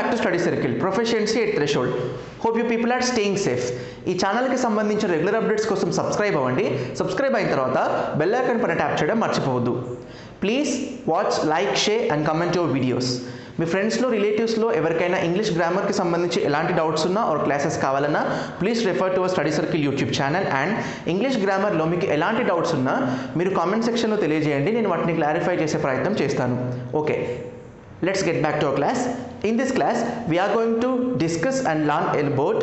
back to Study Circle, Proficiency at Threshold. Hope you people are staying safe. ఈ ఛానల్కి సంబంధించిన regular updates కోసం subscribe అవ్వండి. Subscribe అయిన తర్వాత బెల్ ఐకాన్ పైన ట్యాప్ చేయడం మర్చిపోవద్దు. Please watch, like, share and comment your videos. మీ ఫ్రెండ్స్లో, రిలేటివ్స్లో ఎవరికైనా ఇంగ్లీష్ గ్రామర్కి సంబంధించి ఎలాంటి డౌట్స్ ఉన్నా ఆర్ క్లాసెస్ కావాలన్నా please refer to our study circle YouTube channel. And English గ్రామర్లో మీకు ఎలాంటి డౌట్స్ ఉన్నా మీరు కామెంట్ సెక్షన్లో తెలియజేయండి, నేను వాటిని క్లారిఫై చేసే ప్రయత్నం చేస్తాను. Okay, let's get back to our class. In this class we are going to discuss and learn about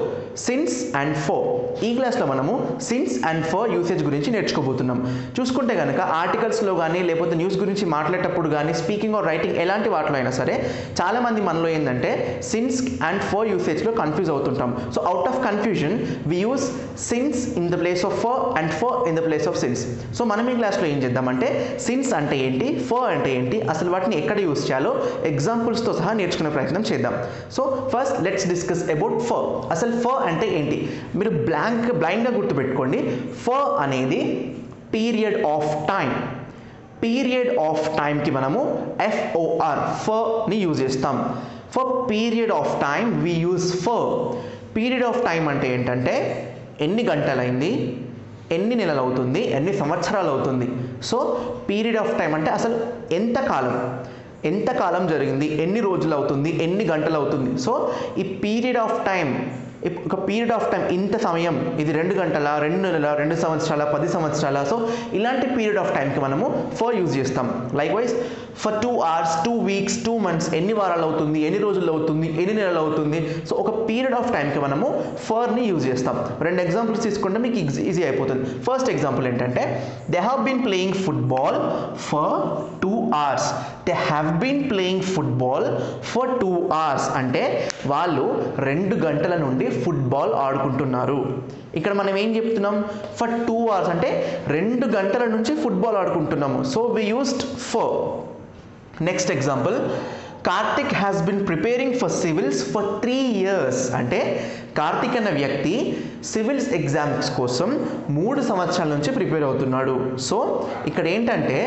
since and for. ఈ క్లాస్లో మనము since and for యూసేజ్ గురించి నేర్చుకోబోతున్నాం. చూసుకుంటే కనుక ఆర్టికల్స్లో కానీ లేకపోతే న్యూస్ గురించి మాట్లాడేటప్పుడు కానీ స్పీకింగ్ ఆర్ రైటింగ్ ఎలాంటి వాటిలో అయినా సరే చాలామంది మనలో ఏంటంటే since and for యూసేజ్లో కన్ఫ్యూజ్ అవుతుంటాం. So out of confusion we use since in the place of for and for in the place of since. So మనం ఈ క్లాస్లో ఏం చేద్దామంటే since అంటే ఏంటి, for అంటే ఏంటి, అసలు వాటిని ఎక్కడ యూస్ చేయాలో ఎగ్జాంపుల్స్తో సహా నేర్చుకునే ప్రయత్నం చేద్దాం. So first let's discuss about for. అసలు ఫర్ అంటే ఏంటి మీరు బ్లైండ్గా గుర్తుపెట్టుకోండి. ఫర్ అనేది period of time. Period of టైంకి మనము FOR ఫర్ని యూజ్ చేస్తాం. For period of time we use for. Period of time అంటే ఏంటంటే ఎన్ని గంటలైంది, ఎన్ని నెలలు అవుతుంది, ఎన్ని సంవత్సరాలు అవుతుంది. సో పీరియడ్ ఆఫ్ టైం అంటే అసలు ఎంతకాలం జరిగింది, ఎన్ని రోజులు అవుతుంది, ఎన్ని గంటలు అవుతుంది. సో ఈ పీరియడ్ ఆఫ్ టైం, ఒక పీరియడ్ ఆఫ్ టైం ఇంత సమయం, ఇది 2 గంటల, 2 నెలల, 2 సంవత్సరాల, 10 సంవత్సరాల. సో ఇలాంటి పీరియడ్ ఆఫ్ టైంకి మనము ఫర్ యూజ్ చేస్తాం. Like wise for 2 hours, 2 weeks, 2 months, ఎన్ని వారాలు అవుతుంది, ఎన్ని రోజులు అవుతుంది, ఎన్ని నెలలు అవుతుంది. సో ఒక పీరియడ్ ఆఫ్ టైంకి మనము ఫర్ని యూజ్ చేస్తాం. 2 ఎగ్జాంపుల్స్ తీసుకుంటే మీకు ఈజీ అయిపోతుంది. ఫస్ట్ ఎగ్జాంపుల్ ఏంటంటే they have been playing football for 2 hours. They have been playing football for 2 hours అంటే వాళ్ళు 2 గంటల నుండి ఫుట్బాల్ ఆడుకుంటున్నారు. ఇక్కడ మనం ఏం చెప్తున్నాం, ఫర్ 2 hours అంటే 2 గంటల నుంచి ఫుట్బాల్ ఆడుకుంటున్నాము. So we used for. Next example, Karthik has been preparing for civils for 3 years అంటే కార్తిక్ అన్న వ్యక్తి సివిల్స్ ఎగ్జామ్స్ కోసం 3 సంవత్సరాల నుంచి ప్రిపేర్ అవుతున్నాడు. సో ఇక్కడ ఏంటంటే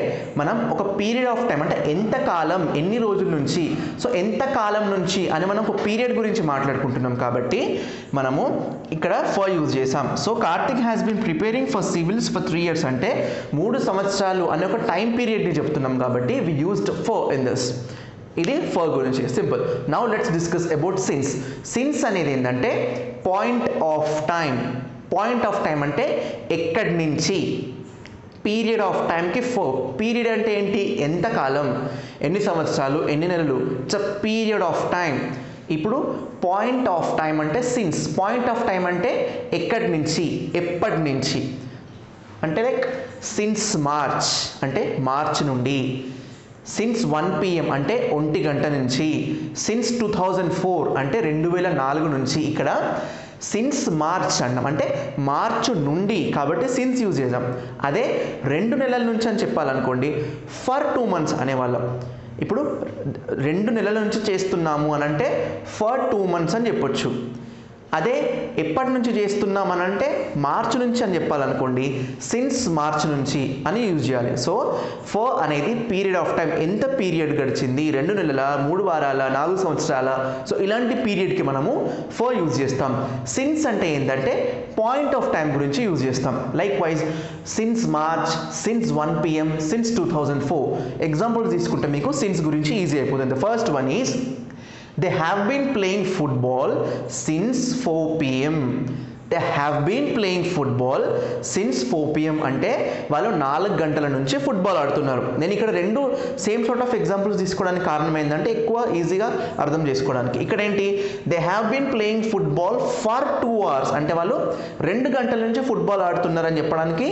మనం ఒక పీరియడ్ ఆఫ్ టైం అంటే ఎంతకాలం, ఎన్ని రోజుల నుంచి, సో ఎంతకాలం నుంచి అని మనం ఒక పీరియడ్ గురించి మాట్లాడుకుంటున్నాం కాబట్టి మనము ఇక్కడ ఫర్ యూజ్ చేసాం. So Karthik has been preparing for civils for 3 years అంటే 3 సంవత్సరాలు అనే ఒక టైం పీరియడ్ని చెప్తున్నాం కాబట్టి we used for in this. ఇది ఫర్ గురించి simple. Now let's discuss about since. Since అనేది ఏంటంటే point of time. Point of time అంటే ఎక్కడి నుంచి. పీరియడ్ ఆఫ్ టైంకి ఫర్. పీరియడ్ అంటే ఏంటి, ఎంతకాలం, ఎన్ని సంవత్సరాలు, ఎన్ని నెలలు. It's a period of time. ఇప్పుడు పాయింట్ ఆఫ్ టైం అంటే సిన్స్. పాయింట్ ఆఫ్ టైం అంటే ఎక్కడి నుంచి, ఎప్పటి నుంచి. అంటే లైక్ సిన్స్ మార్చ్ అంటే మార్చ్ నుండి. సిన్స్ 1 PM అంటే 1 గంట నుంచి. సిన్స్ 2004 అంటే 2004 నుంచి. ఇక్కడ సిన్స్ మార్చ్ అన్నాం అంటే మార్చ్ నుండి కాబట్టి సిన్స్ యూజ్ చేద్దాం. అదే 2 నెలల నుంచి అని చెప్పాలనుకోండి ఫర్ 2 months అనేవాళ్ళం. ఇప్పుడు 2 నెలల నుంచి చేస్తున్నాము అని అంటే ఫర్ 2 months అని చెప్పొచ్చు. అదే ఎప్పటి నుంచి చేస్తున్నాం అని అంటే మార్చ్ నుంచి అని చెప్పాలనుకోండి సిన్స్ మార్చ్ నుంచి అని యూజ్ చేయాలి. సో ఫర్ అనేది పీరియడ్ ఆఫ్ టైం, ఎంత పీరియడ్ గడిచింది, 2 నెలల, 3 వారాల, 4 సంవత్సరాల. సో ఇలాంటి పీరియడ్కి మనము ఫర్ యూజ్ చేస్తాం. సిన్స్ అంటే ఏంటంటే పాయింట్ ఆఫ్ టైం గురించి యూజ్ చేస్తాం. Like wise since March, since 1 PM, since 2004. Examples తీసుకుంటే మీకు సిన్స్ గురించి ఈజీ అయిపోతుంది. First one is they have been playing football since 4 PM. they have been playing football since 4 PM అంటే వాళ్ళు 4 గంటల నుంచి ఫుట్బాల్ ఆడుతున్నారు. నేను ఇక్కడ 2 సేమ్ సార్ట్ ఆఫ్ ఎగ్జాంపుల్స్ తీసుకోవడానికి కారణం ఏంటంటే ఎక్కువ ఈజీగా అర్థం చేసుకోవడానికి. ఇక్కడ ఏంటి, they have been playing football for 2 hours అంటే వాళ్ళు 2 గంటల నుంచి ఫుట్బాల్ ఆడుతున్నారు అని చెప్పడానికి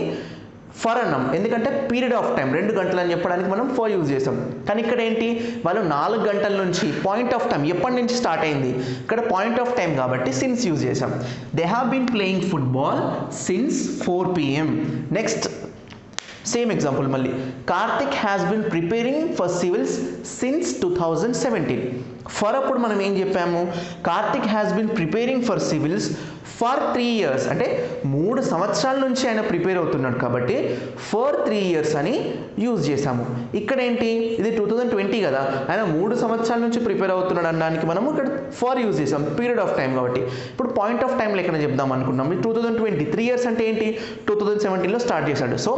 ఫర్ అన్నాం. ఎందుకంటే పీరియడ్ ఆఫ్ టైం 2 గంటలు అని చెప్పడానికి మనం ఫర్ యూజ్ చేసాం. కానీ ఇక్కడ ఏంటి, వాళ్ళు 4 గంటల నుంచి, పాయింట్ ఆఫ్ టైం ఎప్పటి నుంచి స్టార్ట్ అయింది, ఇక్కడ పాయింట్ ఆఫ్ టైం కాబట్టి సిన్స్ యూజ్ చేసాం. They have been playing football since 4 PM. Next same example మళ్ళీ, Karthik has been preparing for civils since 2017. For అప్పుడు మనం ఏం చెప్పాము, Karthik has been preparing for civils for 3 years అంటే 3 సంవత్సరాల నుంచి ఆయన ప్రిపేర్ అవుతున్నాడు కాబట్టి ఫర్ 3 ఇయర్స్ అని యూజ్ చేసాము. ఇక్కడ ఏంటి, ఇది 2020 కదా, ఆయన 3 సంవత్సరాల నుంచి ప్రిపేర్ అవుతున్నాడు అనడానికి మనము ఇక్కడ ఫర్ యూజ్ చేసాం, పీరియడ్ ఆఫ్ టైం కాబట్టి. ఇప్పుడు పాయింట్ ఆఫ్ టైం లెక్కన చెప్దాం అనుకున్నాం. 2020 3 ఇయర్స్ అంటే ఏంటి, 2017లో స్టార్ట్ చేశాడు. So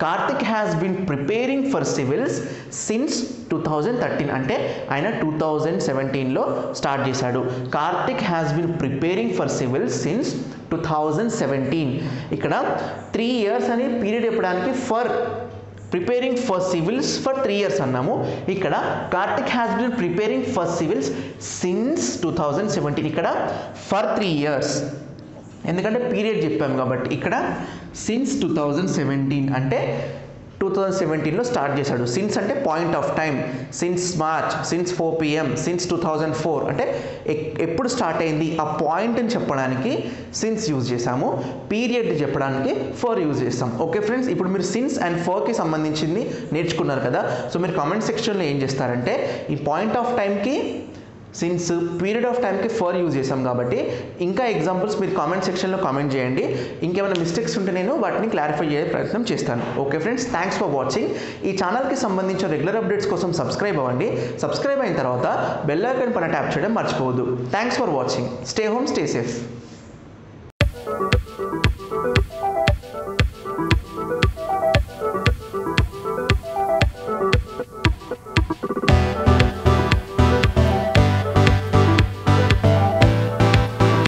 Karthik has been preparing for civils since 2013 అంటే ఆయన 2017లో స్టార్ట్ చేశాడు. Karthik has been preparing for civils since 2017. ఇక్కడ 3 ఇయర్స్ అని పీరియడ్ చెప్పడానికి for preparing for civils for 3 years అన్నాము. ఇక్కడ Karthik has been preparing for civils since 2017. ఇక్కడ ఫర్ 3 ఇయర్స్ ఎందుకంటే పీరియడ్ చెప్పాము కాబట్టి. ఇక్కడ సిన్స్ 2017 అంటే 2017లో స్టార్ట్ చేశాడు. సిన్స్ అంటే point of time, since March, since 4 PM, since 2004 అంటే ఎప్పుడు స్టార్ట్ అయింది ఆ పాయింట్ని చెప్పడానికి సిన్స్ యూజ్ చేసాము. పీరియడ్ చెప్పడానికి ఫర్ యూజ్ చేస్తాం. ఓకే ఫ్రెండ్స్, ఇప్పుడు మీరు సిన్స్ అండ్ ఫర్కి సంబంధించింది నేర్చుకున్నారు కదా. సో మీరు కామెంట్ సెక్షన్లో ఏం చేస్తారంటే ఈ పాయింట్ ఆఫ్ టైంకి సిన్స్, పీరియడ్ ఆఫ్ టైంకి ఫర్ యూజ్ చేసాం కాబట్టి ఇంకా ఎగ్జాంపుల్స్ మీరు కామెంట్ సెక్షన్లో కామెంట్ చేయండి. ఇంకేమైనా మిస్టేక్స్ ఉంటే నేను వాటిని క్లారిఫై చేసే ప్రయత్నం చేస్తాను. Okay friends, thanks for watching. ఈ ఛానల్కి సంబంధించిన రెగ్యులర్ అప్డేట్స్ కోసం సబ్స్క్రైబ్ అవ్వండి. సబ్స్క్రైబ్ అయిన తర్వాత బెల్ ఐకాన్ పైన ట్యాప్ చేయడం మర్చిపోవద్దు. Thanks for watching. Stay home, stay safe.